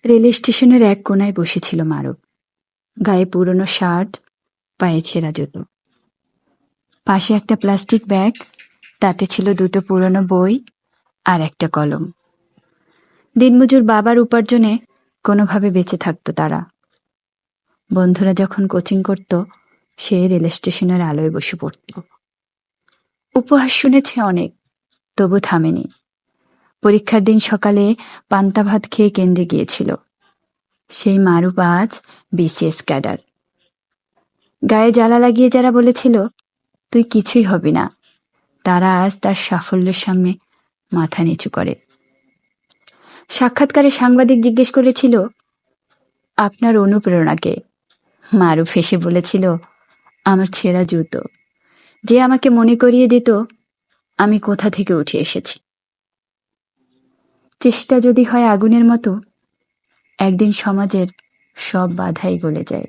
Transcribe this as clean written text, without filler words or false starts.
Rail স্টেশনের এক কোনায় বসেছিল মারুফ। গায়ে পুরনো শার্ট, পায়ে ছেঁড়া জুতো। পাশে একটা প্লাস্টিক ব্যাগ, তাতে ছিল দুটো পুরনো বই আর একটা কলম। দিনমজুর বাবার উপার্জনে কোনোভাবে বেঁচে থাকতো তারা। বন্ধুরা যখন কোচিং করত, সে রেল স্টেশনের আলোয় বসে পড়ত। উপহাস শুনেছে অনেক, তবু থামেনি। পরীক্ষার দিন সকালে পান্তা ভাত খেয়ে কেন্দ্রে গিয়েছিল। সেই মারুফ আজ বিসিএস ক্যাডার। গায়ে জ্বালা লাগিয়ে যারা বলেছিল তুই কিছুই হবি না, তারা আজ তার সাফল্যের সামনে মাথা নিচু করে। সাক্ষাৎকারে সাংবাদিক জিজ্ঞেস করেছিল, আপনার অনুপ্রেরণাকে? মারুফ হেসে বলেছিল, আমার ছেঁড়া জুতো, যে আমাকে মনে করিয়ে দিত আমি কোথা থেকে উঠে এসেছি। চেষ্টা যদি হয় আগুনের মতো, একদিন সমাজের সব বাধাই গলে যায়।